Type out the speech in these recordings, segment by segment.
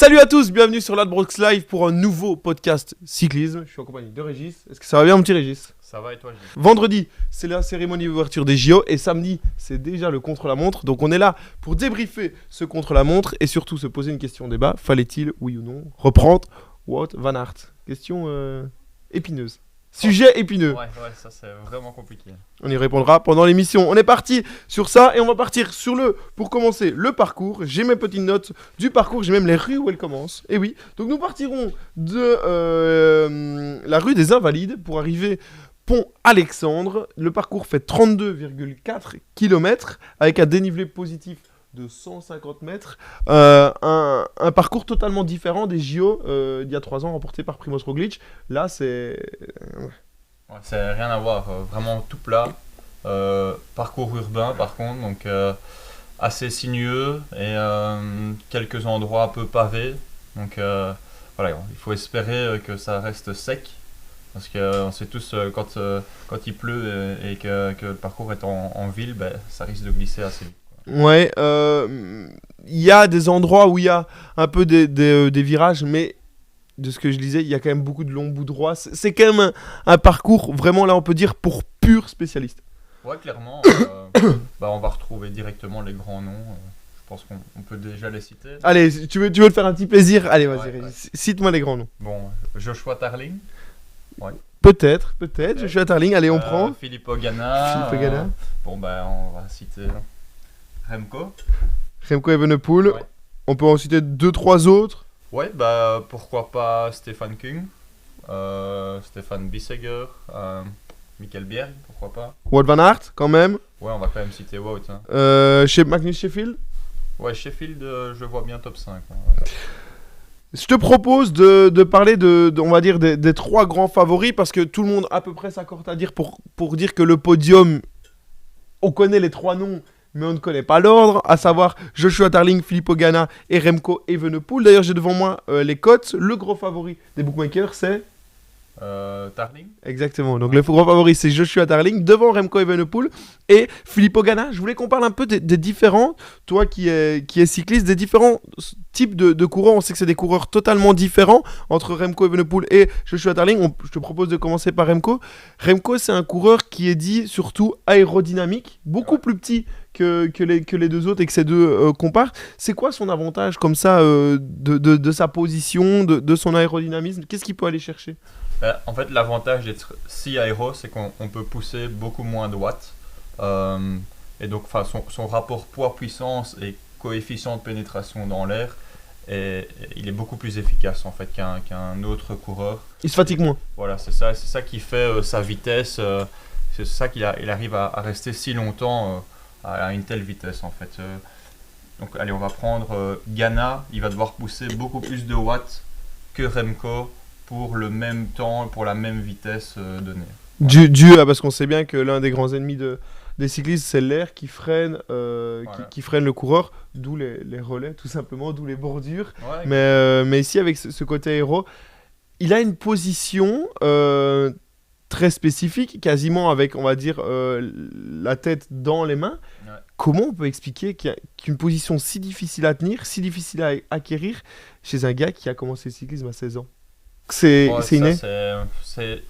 Salut à tous, bienvenue sur Ladbrokes Live pour un nouveau podcast cyclisme. Je suis en compagnie de Régis. Est-ce que ça va bien mon petit Régis ? Ça va et toi, Gilles ? Vendredi, c'est la cérémonie d'ouverture des JO et samedi, c'est déjà le contre-la-montre. Donc on est là pour débriefer ce contre-la-montre et surtout se poser une question débat. Fallait-il, oui ou non, reprendre Wout van Aert ? Question épineuse. Sujet épineux. Ouais, ça c'est vraiment compliqué. On y répondra pendant l'émission. On est parti sur ça et on va partir sur pour commencer, le parcours. J'ai mes petites notes du parcours, j'ai même les rues où elle commence. Et oui, donc nous partirons de la rue des Invalides pour arriver Pont Alexandre. Le parcours fait 32,4 km avec un dénivelé positif de 150 mètres. Un parcours totalement différent des JO d'il y a 3 ans remporté par Primož Roglič. Là, c'est... Ouais, c'est rien à voir, vraiment tout plat. Parcours urbain par contre, donc assez sinueux et quelques endroits un peu pavés. Donc voilà, il faut espérer que ça reste sec. Parce qu'on sait tous quand il pleut et que le parcours est en ville, ça risque de glisser assez vite. Ouais, il y a des endroits où il y a un peu des virages, mais de ce que je disais, il y a quand même beaucoup de longs bouts droits. C'est quand même un parcours, vraiment là on peut dire, pour pur spécialiste. Ouais, clairement, on va retrouver directement les grands noms. Je pense qu'on peut déjà les citer. Allez, tu veux te faire un petit plaisir ? Allez, vas-y, Ouais. cite-moi les grands noms. Bon, Joshua Tarling. Ouais. Peut-être, Joshua Tarling, allez, on prend. Filippo Ganna. On va citer Remco Evenepoel. Ouais. On peut en citer 2-3 autres. Ouais, pourquoi pas Stefan Kung, Stefan Bissegger, Michael Bjerg, pourquoi pas. Wout van Aert, quand même. Ouais, on va quand même citer Wout. Hein. Magnus Sheffield. Ouais, Sheffield, je vois bien top 5. Ouais. Je te propose de parler on va dire des 3 grands favoris parce que tout le monde à peu près s'accorde à dire pour dire que le podium, on connaît les 3 noms, mais on ne connaît pas l'ordre, à savoir Joshua Tarling, Filippo Ganna et Remco Evenepoel. D'ailleurs, j'ai devant moi les cotes. Le gros favori des bookmakers, c'est Tarling. Exactement. Donc le gros favori, c'est Joshua Tarling devant Remco Evenepoel et Filippo Ganna. Je voulais qu'on parle un peu des différents, toi qui es cycliste, des différents types de coureurs. On sait que c'est des coureurs totalement différents entre Remco Evenepoel et Joshua Tarling. Je te propose de commencer par Remco. Remco, c'est un coureur qui est dit surtout aérodynamique, beaucoup plus petit que les deux autres et que ces deux comparent. C'est quoi son avantage comme ça de sa position, de son aérodynamisme ? Qu'est-ce qu'il peut aller chercher ? En fait, l'avantage d'être si aéro, c'est qu'on peut pousser beaucoup moins de watts. Et donc, son rapport poids-puissance et coefficient de pénétration dans l'air, il est beaucoup plus efficace en fait qu'un autre coureur. Il se fatigue moins. Voilà, c'est ça qui fait sa vitesse. C'est ça qu'il arrive à rester si longtemps à une telle vitesse en fait. Donc, allez, on va prendre Ganna. Il va devoir pousser beaucoup plus de watts que Remco pour le même temps, pour la même vitesse donnée. Dû à, parce qu'on sait bien que l'un des grands ennemis des cyclistes, c'est l'air qui freine, qui freine le coureur, d'où les relais, tout simplement, d'où les bordures. Ouais, mais ici, avec ce côté aéro, il a une position très spécifique, quasiment avec, on va dire, la tête dans les mains. Ouais. Comment on peut expliquer qu'une position si difficile à tenir, si difficile à acquérir chez un gars qui a commencé le cyclisme à 16 ans ? C'est inné. C'est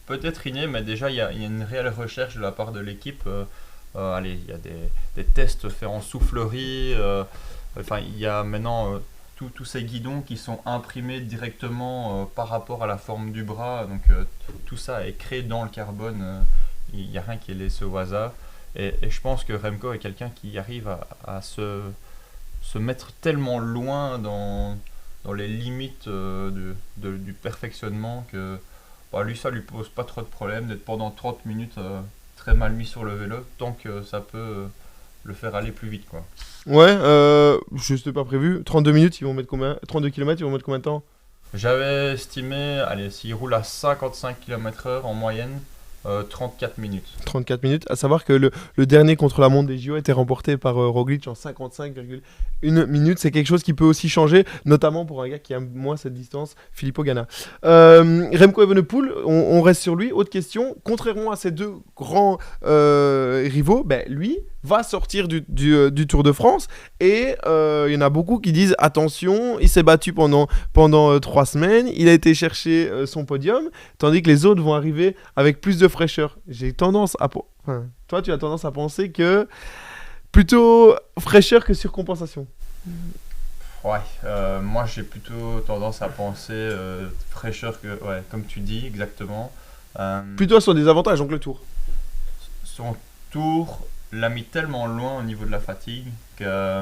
peut-être inné, mais déjà il y a une réelle recherche de la part de l'équipe. Il y a des tests faits en soufflerie. Il y a maintenant tous ces guidons qui sont imprimés directement par rapport à la forme du bras. Donc tout ça est créé dans le carbone. Il n'y a rien qui est laissé au hasard. Et je pense que Remco est quelqu'un qui arrive à se mettre tellement loin dans les limites du perfectionnement que lui, ça lui pose pas trop de problème d'être pendant 30 minutes très mal mis sur le vélo tant que ça peut le faire aller plus vite, quoi. Ouais, juste pas prévu. 32 minutes, ils vont mettre combien ? 32 km, ils vont mettre combien de temps ? J'avais estimé, s'il roule à 55 km/h en moyenne, 34 minutes. 34 minutes. À savoir que le dernier contre-la-montre des JO a été remporté par Roglic en 55,1 minutes. C'est quelque chose qui peut aussi changer, notamment pour un gars qui aime moins cette distance, Filippo Ganna. Remco Evenepoel, on reste sur lui. Autre question. Contrairement à ces deux grands rivaux, lui va sortir du Tour de France. Et il y en a beaucoup qui disent attention, il s'est battu pendant 3 semaines, il a été chercher son podium, tandis que les autres vont arriver avec plus de fraîcheur. Toi, tu as tendance à penser que plutôt fraîcheur que surcompensation. Ouais, moi j'ai plutôt tendance à penser fraîcheur que, ouais, comme tu dis, exactement. Plutôt sur des avantages, donc le Tour. Son Tour l'a mis tellement loin au niveau de la fatigue que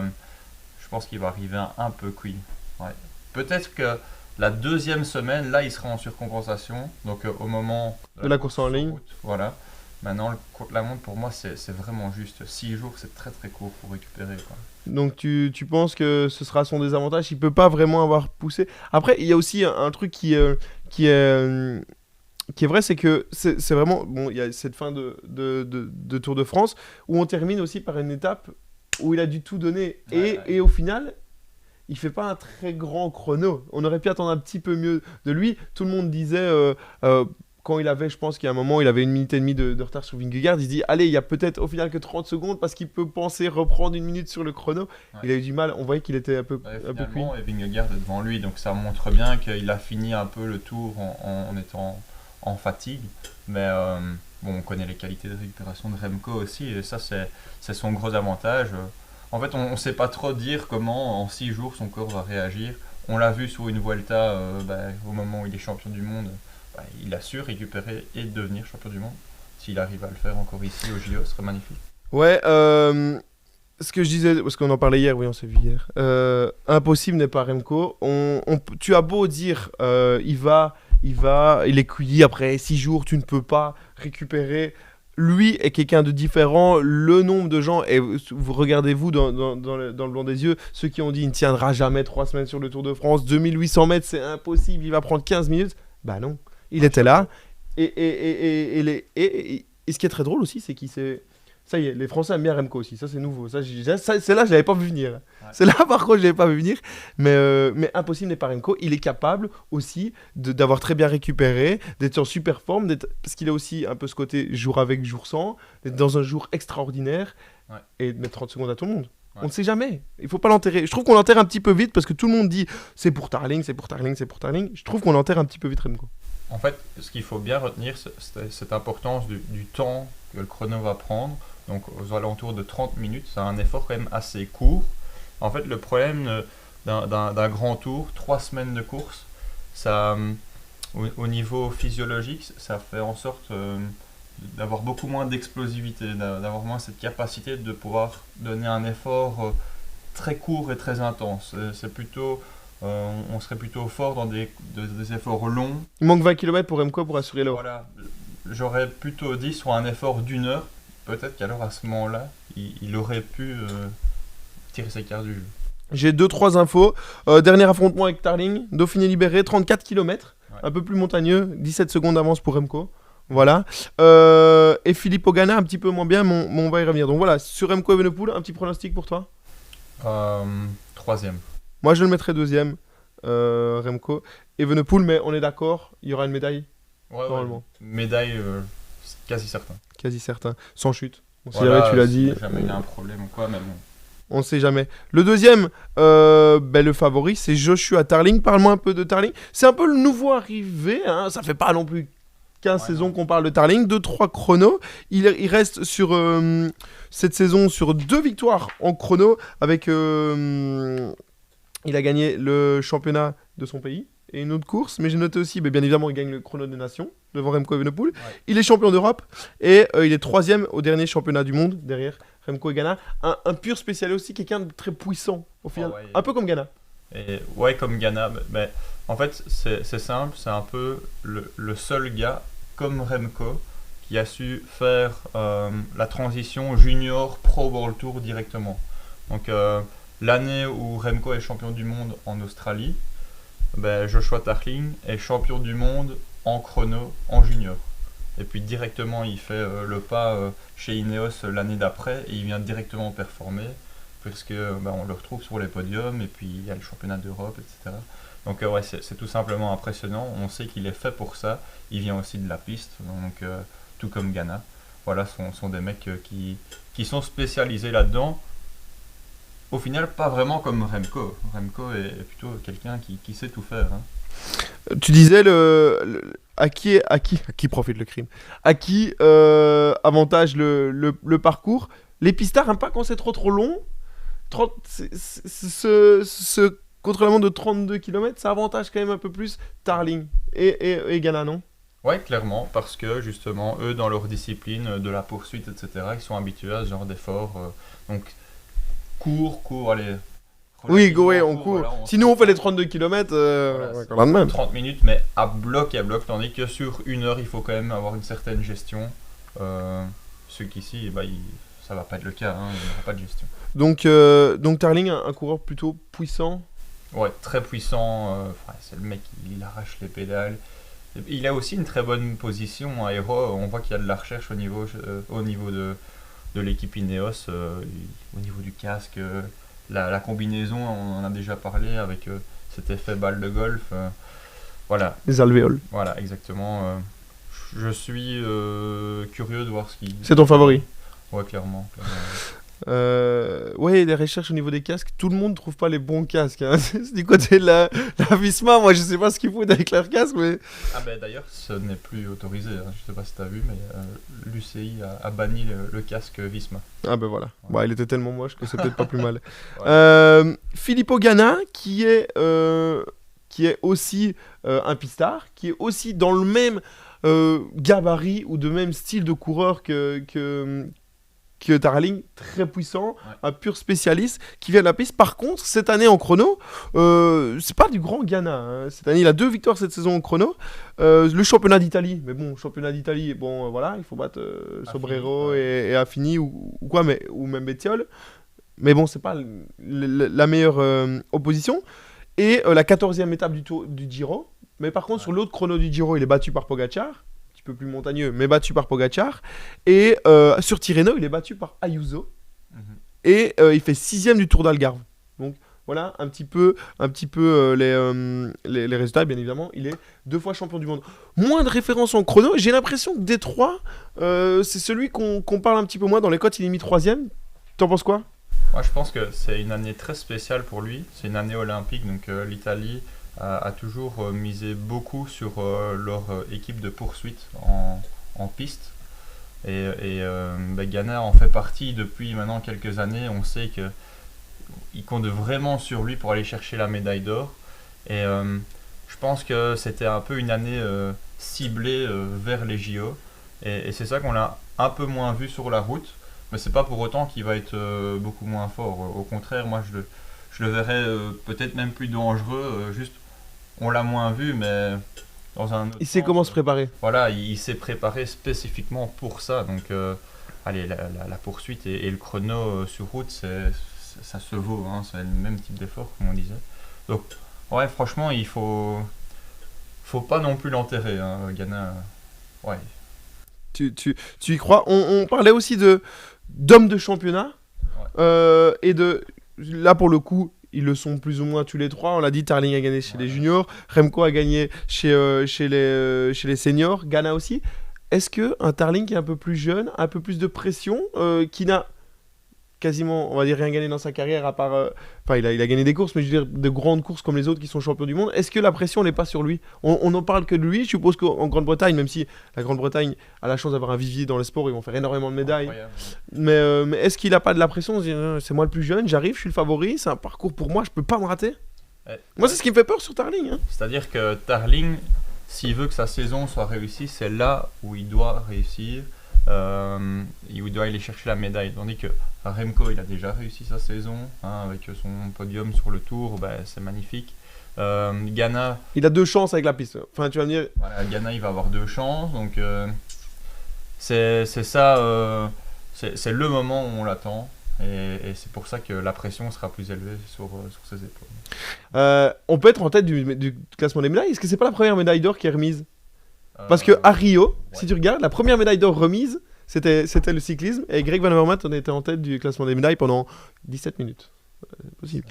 je pense qu'il va arriver un peu cuit. Ouais. Peut-être que la deuxième semaine, là, il sera en surcompensation. Donc au moment de la course en ligne. Route, voilà. Maintenant, le contre-la-montre, pour moi, c'est vraiment juste. 6 jours, c'est très très court pour récupérer, quoi. Donc tu penses que ce sera son désavantage, il peut pas vraiment avoir poussé. Après, il y a aussi un truc qui est vrai, c'est que c'est vraiment... Bon, il y a cette fin de Tour de France où on termine aussi par une étape où il a dû tout donner. Et au final, il fait pas un très grand chrono. On aurait pu attendre un petit peu mieux de lui. Tout le monde disait... quand il avait, je pense qu'il y a un moment, il avait 1 minute et demie de retard sur Vingegaard, il se dit, allez, il y a peut-être au final que 30 secondes parce qu'il peut penser reprendre 1 minute sur le chrono. Ouais. Il a eu du mal, on voyait qu'il était un peu cuit. Et Vingegaard est devant lui, donc ça montre bien qu'il a fini un peu le tour en étant en fatigue. Mais on connaît les qualités de récupération de Remco aussi, et ça, c'est son gros avantage. En fait, on ne sait pas trop dire comment, en 6 jours, son corps va réagir. On l'a vu sur une Vuelta, au moment où il est champion du monde. Il a su récupérer et devenir champion du monde. S'il arrive à le faire encore ici au JO, ce serait magnifique. Ouais, ce que je disais, parce qu'on en parlait hier, oui, on s'est vu hier. Impossible n'est pas Remco. Tu as beau dire, il est cueilli après 6 jours, tu ne peux pas récupérer. Lui est quelqu'un de différent. Le nombre de gens, et regardez-vous dans le blanc des yeux, ceux qui ont dit il ne tiendra jamais 3 semaines sur le Tour de France, 2800 mètres, c'est impossible, il va prendre 15 minutes. Bah non. Il était là. Et ce qui est très drôle aussi, c'est qu'il s'est... Ça y est, les Français aiment bien Remco aussi. Ça, c'est nouveau. Celle-là, je l'avais pas vu venir. Ouais. Celle-là, par contre, je l'avais pas vu venir. Mais impossible n'est pas Remco. Il est capable aussi d'avoir très bien récupéré, d'être en super forme, parce qu'il a aussi un peu ce côté jour avec, jour sans, d'être dans un jour extraordinaire et de mettre 30 secondes à tout le monde. Ouais. On ne sait jamais. Il ne faut pas l'enterrer. Je trouve qu'on l'enterre un petit peu vite parce que tout le monde dit c'est pour Tarling, c'est pour Tarling, c'est pour Tarling. Je trouve qu'on l'enterre un petit peu vite Remco. En fait, ce qu'il faut bien retenir, c'est cette importance du temps que le chrono va prendre. Donc, aux alentours de 30 minutes, c'est un effort quand même assez court. En fait, le problème d'un grand tour, 3 semaines de course, ça, au niveau physiologique, ça fait en sorte d'avoir beaucoup moins d'explosivité, d'avoir moins cette capacité de pouvoir donner un effort très court et très intense. C'est plutôt... on serait plutôt fort dans des efforts longs. Il manque 20 km pour Remco pour assurer l'or. Voilà. J'aurais plutôt dit sur un effort d'1 heure, peut-être qu'alors à ce moment-là, il aurait pu tirer ses cartes du jeu. J'ai 2-3 infos. Dernier affrontement avec Tarling, Dauphiné libéré, 34 km, un peu plus montagneux, 17 secondes d'avance pour Remco. Voilà. Et Filippo Ganna un petit peu moins bien, mais on va y revenir. Donc voilà, sur Remco Evenepoel, un petit pronostic pour toi ? 3e. Moi, je le mettrais 2e, Remco. Evenepoel, mais on est d'accord, il y aura une médaille normalement. Ouais. Médaille, quasi certain. Quasi certain. Sans chute. On sait jamais, tu l'as dit. Jamais il y a un problème ou quoi, mais bon. On ne sait jamais. Le deuxième, le favori, c'est Joshua Tarling. Parle-moi un peu de Tarling. C'est un peu le nouveau arrivé. Hein. Ça fait pas non plus 15 saisons qu'on parle de Tarling. 2-3 chronos. Il reste sur cette saison sur 2 victoires en chrono avec... il a gagné le championnat de son pays et une autre course, mais j'ai noté aussi, bien évidemment, il gagne le chrono des nations devant Remco Evenepoel. Ouais. Il est champion d'Europe et il est 3e au dernier championnat du monde derrière Remco et Ganna. Un pur spécialiste aussi, quelqu'un de très puissant au final, un peu comme Ganna. Comme Ganna, mais en fait c'est simple, c'est un peu le seul gars comme Remco qui a su faire la transition junior pro World Tour directement. Donc l'année où Remco est champion du monde en Australie, Joshua Tarling est champion du monde en chrono en junior. et puis directement il fait le pas chez Ineos l'année d'après, et il vient directement performer, puisque on le retrouve sur les podiums, et puis il y a le championnat d'Europe, etc. Donc ouais, c'est tout simplement impressionnant, on sait qu'il est fait pour ça, il vient aussi de la piste, donc tout comme Ghana. Voilà, sont des mecs qui sont spécialisés là-dedans. Au final, pas vraiment comme Remco. Remco est plutôt quelqu'un qui sait tout faire, hein. Tu disais à qui profite le crime? À qui avantage le parcours? Les pistards, hein, pas quand c'est trop long. Ce contre-la-montre de 32 km, ça avantage quand même un peu plus Tarling et Ghana, non? Ouais, clairement, parce que justement, eux, dans leur discipline de la poursuite, etc., ils sont habitués à ce genre d'effort. Donc, allez. Oui, Relativement ouais, on court, court. voilà, on Si se nous on fait les prend. 32 km, Voilà, quand même même. 30 minutes, mais à bloc, tandis que sur 1 heure, il faut quand même avoir une certaine gestion. Ce qu'ici, ça va pas être le cas, hein, il n'y aura pas de gestion. Donc Tarling, un coureur plutôt puissant. Ouais, très puissant, c'est le mec, il arrache les pédales. Il a aussi une très bonne position aéro, on voit qu'il y a de la recherche au niveau de l'équipe Ineos, au niveau du casque, la combinaison, on en a déjà parlé avec cet effet balle de golf. Voilà, Les alvéoles. voilà, exactement. Je suis curieux de voir ce qui. C'est ton favori? Ouais, clairement. Ouais, les recherches au niveau des casques, tout le monde trouve pas les bons casques, hein. C'est du côté de la Visma, moi je sais pas ce qu'ils foutent avec leurs casques, mais... Ah ben d'ailleurs, ce n'est plus autorisé, hein. Je sais pas si tu as vu, mais l'UCI a banni le casque Visma. Ah ben voilà, Ouais. bah, il était tellement moche que c'est peut-être pas plus mal. Ouais. Filippo Ganna, qui est aussi un pistard, qui est aussi dans le même gabarit ou de même style de coureur que Tarling, très puissant, Ouais. un pur spécialiste qui vient de la piste. Par contre, cette année en chrono, c'est pas du grand Ganna, hein. Cette année, il a 2 victoires cette saison en chrono. Le championnat d'Italie, mais bon, championnat d'Italie, bon, voilà, il faut battre Sobrero ouais. et Affini ou quoi, ou même Bettiol. Mais bon, c'est pas la meilleure opposition. Et la 14e étape du Giro. Mais par contre, Ouais. sur l'autre chrono du Giro, il est battu par Pogacar. Un petit peu plus montagneux, mais battu par Pogacar. Et sur Tirreno, il est battu par Ayuso. Mhm. Et il fait 6e du Tour d'Algarve. Donc voilà un petit peu les résultats. Bien évidemment, il est 2 fois champion du monde. Moins de références en chrono. J'ai l'impression que des 3, c'est celui qu'on parle un petit peu moins. Dans les cotes, il est mis 3e. T'en penses quoi? Moi, je pense que c'est une année très spéciale pour lui. C'est une année olympique, donc l'Italie a toujours misé beaucoup sur leur équipe de poursuite en piste. Ganna en fait partie depuis maintenant quelques années. On sait qu'il compte vraiment sur lui pour aller chercher la médaille d'or. Et je pense que c'était un peu une année ciblée vers les JO. Et c'est ça qu'on a un peu moins vu sur la route. Mais c'est pas pour autant qu'il va être beaucoup moins fort. Au contraire, moi je le verrais peut-être même plus dangereux. Juste, on l'a moins vu, mais dans un autre Il sait sens, comment se préparer. voilà, il s'est préparé spécifiquement pour ça. Donc, allez, la poursuite et le chrono sur route, ça se vaut, hein, c'est le même type d'effort, comme on disait. Donc, ouais, franchement, il faut pas non plus l'enterrer, hein, Ganna. Ouais. Tu y crois? On parlait aussi d'hommes de championnat. Et là, pour le coup, ils le sont plus ou moins tous les 3. On l'a dit, Tarling a gagné chez les juniors. Remco a gagné chez les seniors. Ganna aussi. Est-ce qu'un Tarling qui est un peu plus jeune, un peu plus de pression, qui n'a quasiment, on va dire, rien gagné dans sa carrière, à part... Enfin, il a gagné des courses, mais je veux dire, de grandes courses comme les autres qui sont champions du monde. Est-ce que la pression n'est pas sur lui? On n'en parle que de lui. Je suppose qu'en Grande-Bretagne, même si la Grande-Bretagne a la chance d'avoir un vivier dans le sport, ils vont faire énormément de médailles. Incroyable. Mais est-ce qu'il n'a pas de la pression de dire, c'est moi le plus jeune, j'arrive, je suis le favori, c'est un parcours pour moi, je peux pas me rater? Moi, c'est ce qui me fait peur sur Tarling, hein. C'est-à-dire que Tarling, s'il veut que sa saison soit réussie, c'est là où il doit réussir, et où il doit aller chercher la médaille. Tandis que Remco, il a déjà réussi sa saison, hein, avec son podium sur le Tour, c'est magnifique. Ganna, Il a 2 chances avec la piste. Enfin, tu vas me dire, voilà, Ganna, il va avoir 2 chances, donc c'est ça, c'est le moment où on l'attend. Et c'est pour ça que la pression sera plus élevée sur ses épaules. on peut être en tête du classement des médailles. Est-ce que c'est pas la première médaille d'or qui est remise? Parce que à Rio, si ouais. tu regardes, la première médaille d'or remise, c'était le cyclisme. Et Greg Van Avermaet en était en tête du classement des médailles pendant 17 minutes. Possible.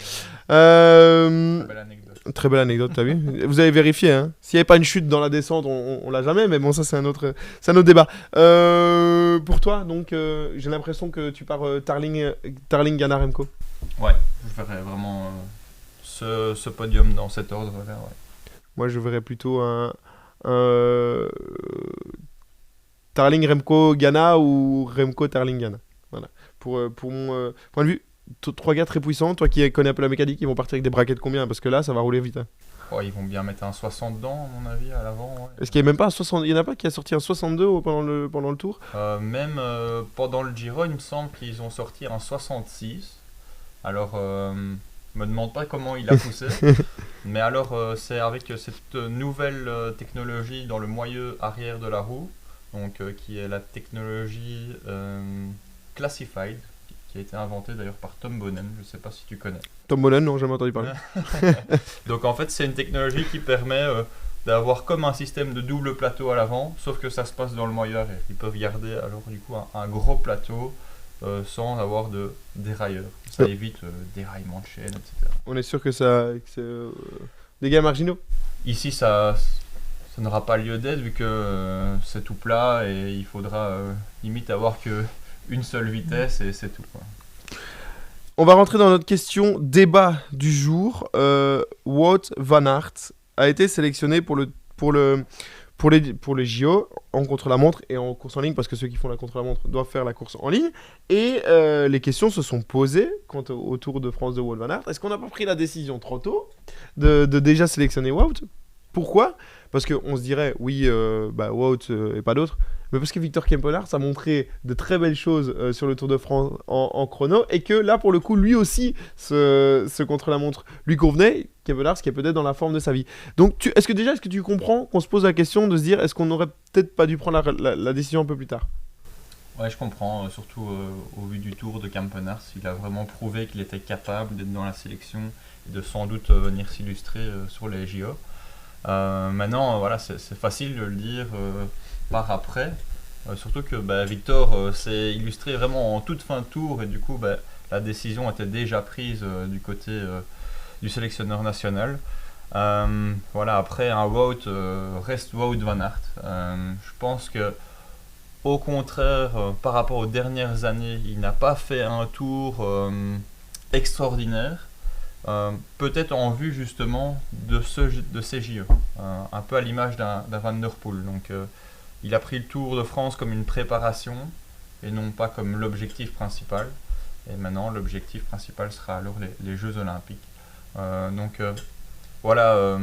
Très belle anecdote. Très belle anecdote, t'as vu. Vous avez vérifié, hein. S'il n'y avait pas une chute dans la descente, on l'a jamais. Mais bon, ça, c'est un autre débat. Pour toi, donc, j'ai l'impression que tu pars Tarling, Ghana, Remco. Ouais, je verrais vraiment ce podium dans cet ordre-là. Ouais. Moi, je verrais plutôt un Tarling, Remco, Ghana ou Remco, Tarling, Ghana. Voilà. Pour mon point de vue, trois gars très puissants. Toi qui connais un peu la mécanique, ils vont partir avec des braquettes combien? Parce que là, ça va rouler vite. Hein. Ouais, ils vont bien mettre un 60 dedans, à mon avis, à l'avant. Ouais. Est-ce qu'il n'y a même pas un 60... Il y en a pas qui a sorti un 62 pendant le tour? Même pendant le Giro, il me semble qu'ils ont sorti un 66. Alors, me demande pas comment il a poussé. Mais alors, c'est avec cette nouvelle technologie dans le moyeu arrière de la roue, donc qui est la technologie Classified, qui a été inventée d'ailleurs par Tom Bonnen. Je sais pas si tu connais. Tom Bonnen, non, j'ai jamais entendu parler. Donc en fait, c'est une technologie qui permet d'avoir comme un système de double plateau à l'avant, sauf que ça se passe dans le moyeu arrière. Ils peuvent garder alors du coup un gros plateau sans avoir de dérailleur. Ça évite déraillement de chaîne, etc. On est sûr que c'est des gars marginaux. Ici, ça n'aura pas lieu d'être vu que c'est tout plat et il faudra limite avoir que une seule vitesse et c'est tout, quoi. On va rentrer dans notre question débat du jour. Wout van Aert a été sélectionné pour les JO en contre-la-montre et en course en ligne, parce que ceux qui font la contre-la-montre doivent faire la course en ligne. Et les questions se sont posées quant au Tour de France de Wout van Aert. Est-ce qu'on n'a pas pris la décision trop tôt de déjà sélectionner Wout? Pourquoi? Parce qu'on se dirait, oui, Wout et pas d'autres. Mais parce que Victor Kempenaerts a montré de très belles choses sur le Tour de France en chrono, et que là, pour le coup, lui aussi, ce contre-la-montre lui convenait. Kempenaerts qui est peut-être dans la forme de sa vie. Donc, est-ce que tu comprends qu'on se pose la question de se dire, est-ce qu'on n'aurait peut-être pas dû prendre la décision un peu plus tard? Ouais, je comprends, surtout au vu du Tour de Kempenaerts, il a vraiment prouvé qu'il était capable d'être dans la sélection et de sans doute venir s'illustrer sur les JO. Maintenant, voilà, c'est facile de le dire par après, surtout que Victor s'est illustré vraiment en toute fin de tour et du coup la décision était déjà prise du côté du sélectionneur national. Voilà, après un Wout reste Wout van Aert. Je pense que au contraire, par rapport aux dernières années, il n'a pas fait un tour extraordinaire. Peut-être en vue justement de ces JO, un peu à l'image d'un Van Der Poel. Donc il a pris le Tour de France comme une préparation et non pas comme l'objectif principal. Et maintenant l'objectif principal sera alors les Jeux Olympiques. Voilà,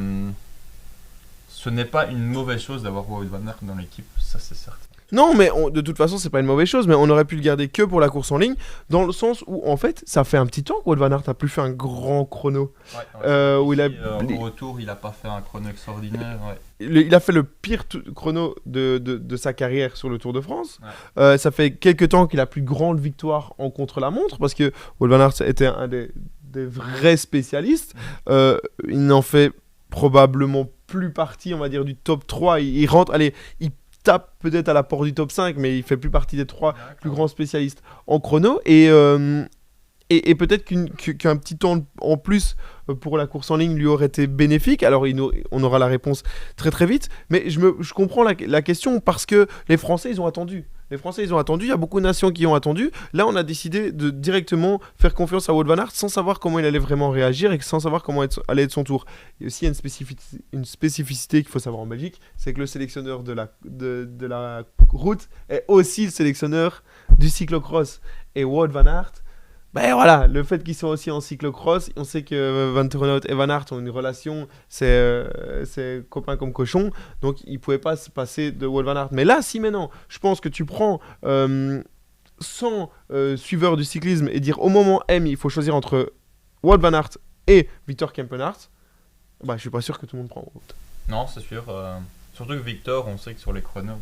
ce n'est pas une mauvaise chose d'avoir Wout van Aert dans l'équipe, ça c'est certain. Non, mais de toute façon, c'est pas une mauvaise chose, mais on aurait pu le garder que pour la course en ligne, dans le sens où, en fait, ça fait un petit temps que Wout van Aert n'a plus fait un grand chrono. Où au Tour, il n'a pas fait un chrono extraordinaire. Ouais. Il a fait le pire chrono de sa carrière sur le Tour de France. Ouais. Ça fait quelques temps qu'il a plus grande victoire en contre-la-montre, parce que Wout van Aert était un des vrais spécialistes. Il n'en fait probablement plus partie, on va dire, du top 3. Il rentre, il tape peut-être à la porte du top 5, mais il fait plus partie des 3 plus grands spécialistes en chrono. Et peut-être qu'un petit temps en plus pour la course en ligne lui aurait été bénéfique. Alors on aura la réponse très très vite. Mais je comprends la question, parce que les Français, ils ont attendu. Il y a beaucoup de nations qui ont attendu. Là, on a décidé de directement faire confiance à Wout van Aert sans savoir comment il allait vraiment réagir et sans savoir comment allait être son tour. Il y a aussi une spécificité qu'il faut savoir en Belgique, c'est que le sélectionneur de la route est aussi le sélectionneur du cyclocross. Et Wout van Aert, voilà, le fait qu'ils soient aussi en cyclocross, on sait que Van Aert et Van Aert ont une relation, c'est copain comme cochon, donc ils ne pouvaient pas se passer de Wout van Aert. Mais là, si maintenant, je pense que tu prends 100 suiveurs du cyclisme et dire au moment M, il faut choisir entre Wout van Aert et Victor Kempenaerts, je ne suis pas sûr que tout le monde prend Wout. Non, c'est sûr. Surtout que Victor, on sait que sur les chronos,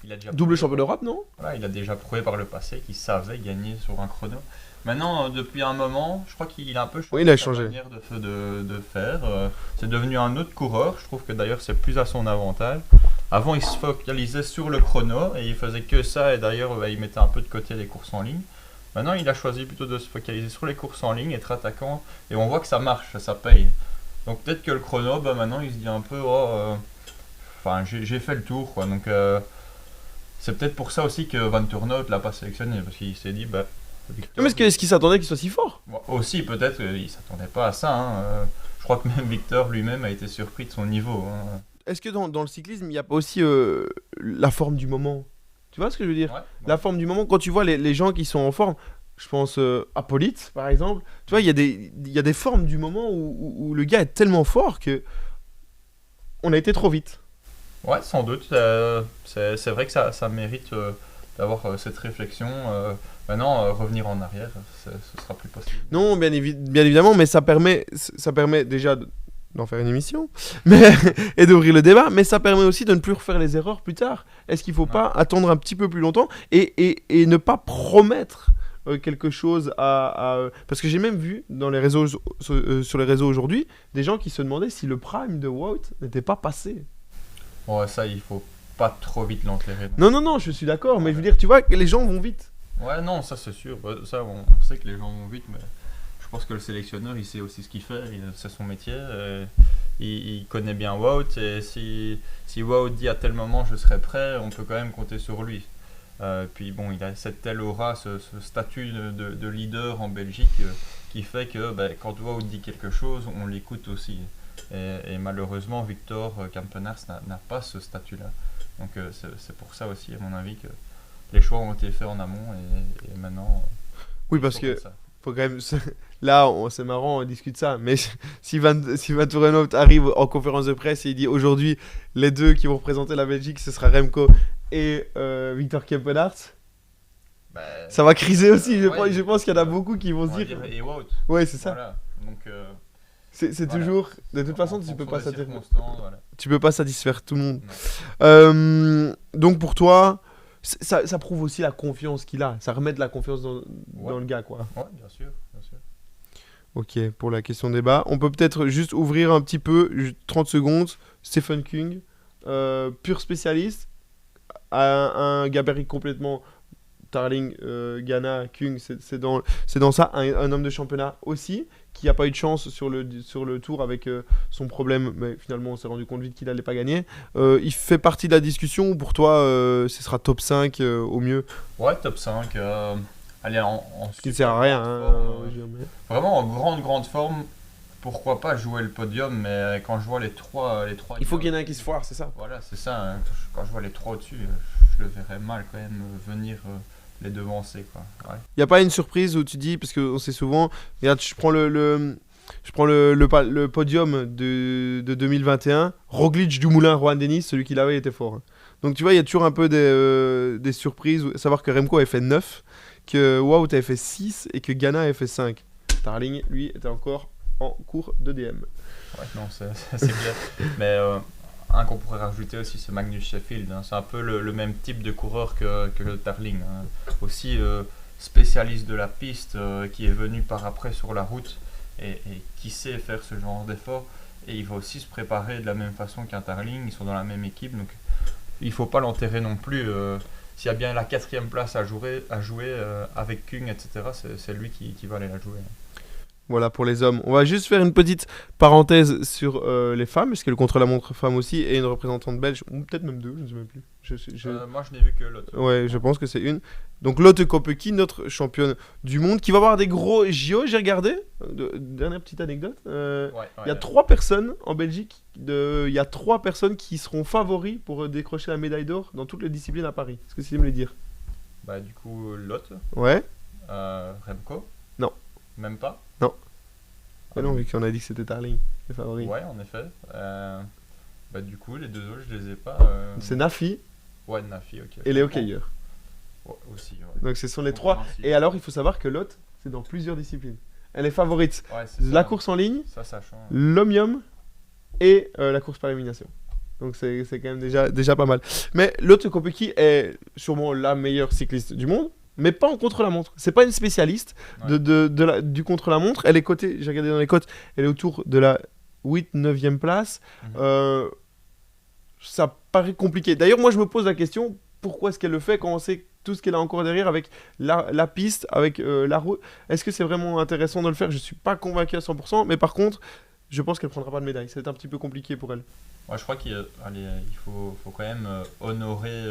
il a déjà double champion d'Europe, non? Voilà, il a déjà prouvé par le passé qu'il savait gagner sur un chrono. Maintenant, depuis un moment, je crois qu'il a un peu changé sa manière de faire. C'est devenu un autre coureur. Je trouve que d'ailleurs c'est plus à son avantage. Avant, il se focalisait sur le chrono et il faisait que ça. Et d'ailleurs, il mettait un peu de côté les courses en ligne. Maintenant, il a choisi plutôt de se focaliser sur les courses en ligne, être attaquant. Et on voit que ça marche, ça paye. Donc peut-être que le chrono, maintenant, il se dit un peu, j'ai fait le tour, quoi. Donc c'est peut-être pour ça aussi que Van Turnhout l'a pas sélectionné, parce qu'il s'est dit, Victor, Non, mais est-ce qu'il s'attendait qu'il soit si fort? Bon, aussi, peut-être qu'il s'attendait pas à ça. Hein. Je crois que même Victor lui-même a été surpris de son niveau. Hein. Est-ce que dans le cyclisme, il n'y a pas aussi la forme du moment? Tu vois ce que je veux dire? Ouais, La forme du moment, quand tu vois les gens qui sont en forme, je pense à Polite, par exemple, tu vois, il y a des formes du moment où le gars est tellement fort que on a été trop vite. Ouais, sans doute. C'est vrai que ça mérite d'avoir cette réflexion. Maintenant, revenir en arrière, ce sera plus possible. Non, bien évidemment, mais ça permet déjà d'en faire une émission mais, et d'ouvrir le débat, mais ça permet aussi de ne plus refaire les erreurs plus tard. Est-ce qu'il ne faut pas attendre un petit peu plus longtemps et ne pas promettre quelque chose parce que j'ai même vu dans les réseaux, sur les réseaux aujourd'hui des gens qui se demandaient si le prime de Wout n'était pas passé. Ouais, ça, il faut pas trop vite l'enterrer. Non, je suis d'accord, mais je veux dire, tu vois, que les gens vont vite. Ouais, non, ça c'est sûr. Ça, on sait que les gens vont vite, mais je pense que le sélectionneur, il sait aussi ce qu'il fait. C'est son métier. Il connaît bien Wout. Et si Wout dit à tel moment je serai prêt, on peut quand même compter sur lui. Puis bon, il a cette telle aura, ce statut de leader en Belgique qui fait que quand Wout dit quelque chose, on l'écoute aussi. Et malheureusement, Victor Campenaerts n'a pas ce statut-là. Donc c'est pour ça aussi, à mon avis, que les choix ont été faits en amont et maintenant... Oui, parce que faut quand même... Là, c'est marrant, on discute ça, mais si Van Turnhout arrive en conférence de presse et il dit aujourd'hui, les deux qui vont représenter la Belgique, ce sera Remco et Victor Campenaerts, ça va criser aussi. Je pense qu'il y en a beaucoup qui vont se dire... Et Wout. Ouais, c'est ça. Voilà. Donc... c'est voilà. Toujours... De toute façon, tu peux pas satisfaire tout le monde. Donc pour toi... Ça prouve aussi la confiance qu'il a. Ça remet de la confiance dans le gars, quoi. Ouais, bien sûr. Ok, pour la question débat. On peut peut-être juste ouvrir un petit peu, 30 secondes. Stephen Kung, pur spécialiste, un gabarit complètement... Tarling, Ghana, Kung, c'est dans ça. Un homme de championnat aussi, qui n'a pas eu de chance sur le tour avec son problème, mais finalement on s'est rendu compte vite qu'il n'allait pas gagner. Il fait partie de la discussion, ou pour toi ce sera top 5 au mieux? Ouais, top 5. Allez, ce qui ne sert à rien. Vraiment en grande forme, pourquoi pas jouer le podium, mais quand je vois les trois il faut qu'il y en ait un qui se foire, c'est ça? Voilà, c'est ça. Hein. Quand je vois les trois au-dessus, je le verrais mal quand même venir... les devancer, quoi. Ouais. Y a pas une surprise où tu dis, parce qu'on sait souvent, regarde, je prends le podium de 2021, Roglic, Dumoulin, Rohan Dennis, celui qui l'avait était fort. Donc tu vois, il y a toujours un peu des surprises, savoir que Remco avait fait 9, que Wout avait fait 6 et que Ghana avait fait 5. Tarling, lui, était encore en cours de DM. Ouais, non, c'est clair. Mais un qu'on pourrait rajouter aussi, c'est Magnus Sheffield. Hein. C'est un peu le même type de coureur que le Tarling. Hein. Aussi spécialiste de la piste, qui est venu par après sur la route et qui sait faire ce genre d'effort. Et il va aussi se préparer de la même façon qu'un Tarling. Ils sont dans la même équipe, donc il ne faut pas l'enterrer non plus. S'il y a bien la 4e place à jouer avec Kung, etc., c'est lui qui va aller la jouer. Voilà pour les hommes. On va juste faire une petite parenthèse sur les femmes, parce que le contre-la-montre femme aussi est une représentante belge, ou peut-être même deux, je ne sais même plus. Moi, je n'ai vu que Lotte. Ouais, je pense que c'est une. Donc Lotte Kopecky, notre championne du monde, qui va avoir des gros JO, j'ai regardé. Dernière petite anecdote. Il y a 3 personnes en Belgique, il y a 3 personnes qui seront favoris pour décrocher la médaille d'or dans toutes les disciplines à Paris. Est-ce que c'est me le dire? Du coup, Lotte. Ouais. Remco. Non. Même pas. Non. Mais non, vu qu'on a dit que c'était Tarling, les favoris. Ouais, en effet. Du coup, les deux autres, je les ai pas. C'est Nafi. Ouais, Nafi, ok. Et Léo Keyer. Ouais, aussi, ouais. Donc ce sont les 3. Et alors, il faut savoir que Lotte, c'est dans plusieurs disciplines. Elle est favorite. Ouais, la course en ligne, ça change. l'omnium et la course par élimination. Donc c'est quand même déjà pas mal. Mais Lotte Kopecky est sûrement la meilleure cycliste du monde. Mais pas en contre-la-montre. C'est pas une spécialiste du contre-la-montre. Elle est cotée, j'ai regardé dans les cotes, elle est autour de la 8-9e place. ça paraît compliqué. D'ailleurs, moi, je me pose la question, pourquoi est-ce qu'elle le fait quand on sait tout ce qu'elle a encore derrière avec la piste, avec la route? Est-ce que c'est vraiment intéressant de le faire? Je suis pas convaincu à 100%, mais par contre, je pense qu'elle prendra pas de médaille. Ça va être un petit peu compliqué pour elle. Ouais, je crois il faut quand même honorer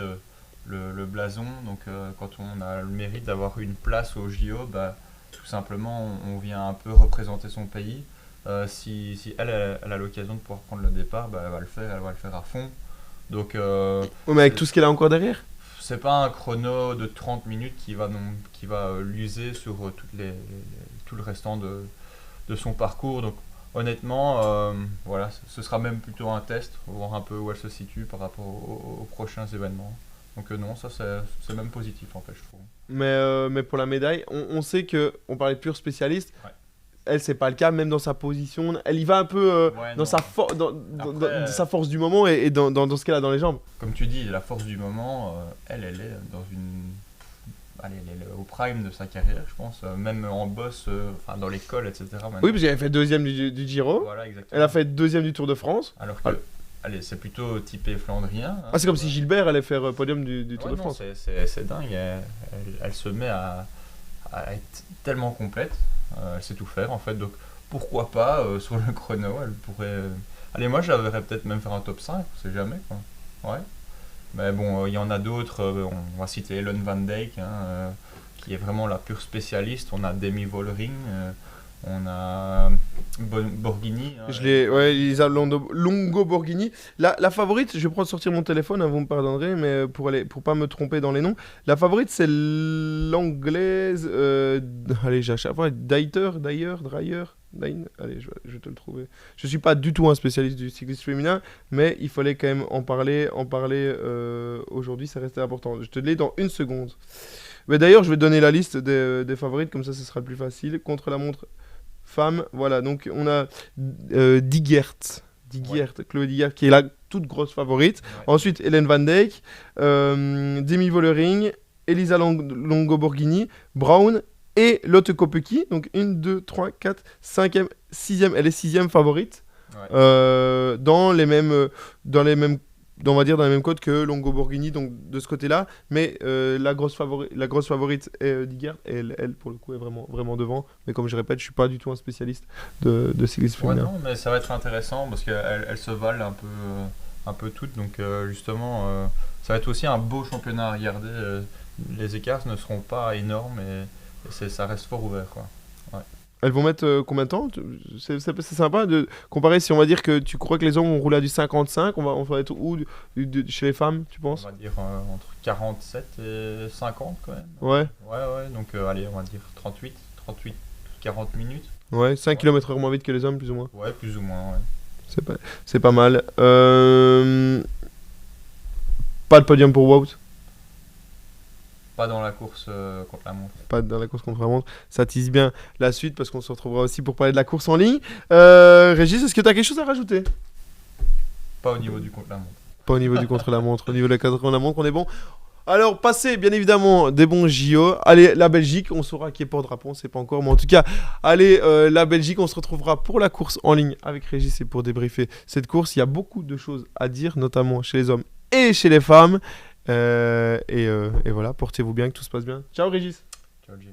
le blason. Donc, quand on a le mérite d'avoir une place au JO, bah, tout simplement, on vient un peu représenter son pays. Si elle a l'occasion de pouvoir prendre le départ, bah, elle va le faire à fond. Donc, Ouais, mais avec tout ce qu'elle a encore derrière? c'est pas un chrono de 30 minutes qui va l'user sur tout le restant de son parcours. Donc, honnêtement, voilà, ce sera même plutôt un test, voir un peu où elle se situe par rapport aux prochains événements. Donc, non, ça c'est même positif en fait, je trouve. Mais pour la médaille, on sait que on parlait de pur spécialiste. Ouais. Elle, c'est pas le cas, même dans sa position. Elle y va un peu Ouais, dans, non. dans sa force du moment et dans ce qu'elle a dans les jambes. Comme tu dis, la force du moment, elle est dans une. Allez, elle est au prime de sa carrière, je pense. Même en boss, enfin dans l'école, etc. maintenant. Oui, parce qu'elle a fait deuxième du Giro. Voilà, exactement. Elle a fait deuxième du Tour de France. Alors que, allez, c'est plutôt typé flandrien. Hein, Ah, c'est comme si Gilbert allait faire podium du Tour Ouais, de non, France. c'est dingue. Elle se met à être tellement complète. Elle sait tout faire en fait. Donc pourquoi pas sur le chrono, elle pourrait. Allez, moi je la verrais peut-être même faire un top 5, on sait jamais quoi. Ouais. Mais bon, il y en a d'autres. On va citer Ellen Van Dijk, hein, qui est vraiment la pure spécialiste. On a Demi Vollering. On a Borghini. Hein, Ouais, Elisa Longo Borghini. La favorite, je vais prendre sortir mon téléphone, hein, vous me pardonnerez, mais pour pas me tromper dans les noms. La favorite, c'est l'anglaise. Allez, j'ai à chaque fois Dreyer. Allez, je vais te le trouver. Je suis pas du tout un spécialiste du cyclisme féminin, mais il fallait quand même en parler aujourd'hui, ça restait important. Je te l'ai dans une seconde. Mais d'ailleurs, je vais donner la liste des favorites, comme ça, ce sera le plus facile. Contre la montre femme, voilà, donc on a Digert, Chloé Digert, qui est la toute grosse favorite. Ouais. Ensuite, Hélène Van Dijk, Demi Vollering, Elisa Longo Borghini, Brown et Lotte Kopecky. Donc 1, 2, 3, 4, 5e, 6e, elle est 6e favorite. Ouais. Dans les mêmes on va dire dans les mêmes codes que Longo Borghini, donc de ce côté-là, mais la grosse favorite est Digert, et elle pour le coup est vraiment, vraiment devant, mais comme je répète, je suis pas du tout un spécialiste de cyclisme Ouais, féminin. non, mais ça va être intéressant parce qu'elles se valent un peu toutes. Donc, justement, ça va être aussi un beau championnat à regarder. Les écarts ne seront pas énormes et ça reste fort ouvert, quoi. Elles vont mettre combien de temps? C'est sympa de comparer, si on va dire que tu crois que les hommes vont rouler à du 55, on va être où chez les femmes, tu On penses? va dire entre 47 et 50 quand même. Ouais, Ouais, donc allez, on va dire 38, 40 minutes. ouais, 5 km/h moins vite que les hommes, plus ou moins. Ouais, plus ou moins, ouais. C'est pas mal. Pas de podium pour Wout. Pas dans la course contre la montre. Pas dans la course contre la montre. Ça tease bien la suite parce qu'on se retrouvera aussi pour parler de la course en ligne. Régis, est-ce que tu as quelque chose à rajouter? Pas au niveau du contre la montre. Pas au niveau du contre la montre. Au niveau de la contre la montre, on est bon. Alors, passez bien évidemment des bons JO. Allez, la Belgique, on saura qui est porte-drapeau, on sait pas encore. Mais en tout cas, allez, la Belgique, on se retrouvera pour la course en ligne avec Régis et pour débriefer cette course. Il y a beaucoup de choses à dire, notamment chez les hommes et chez les femmes. Et voilà, portez-vous bien, que tout se passe bien. Ciao Régis. Ciao, Jim.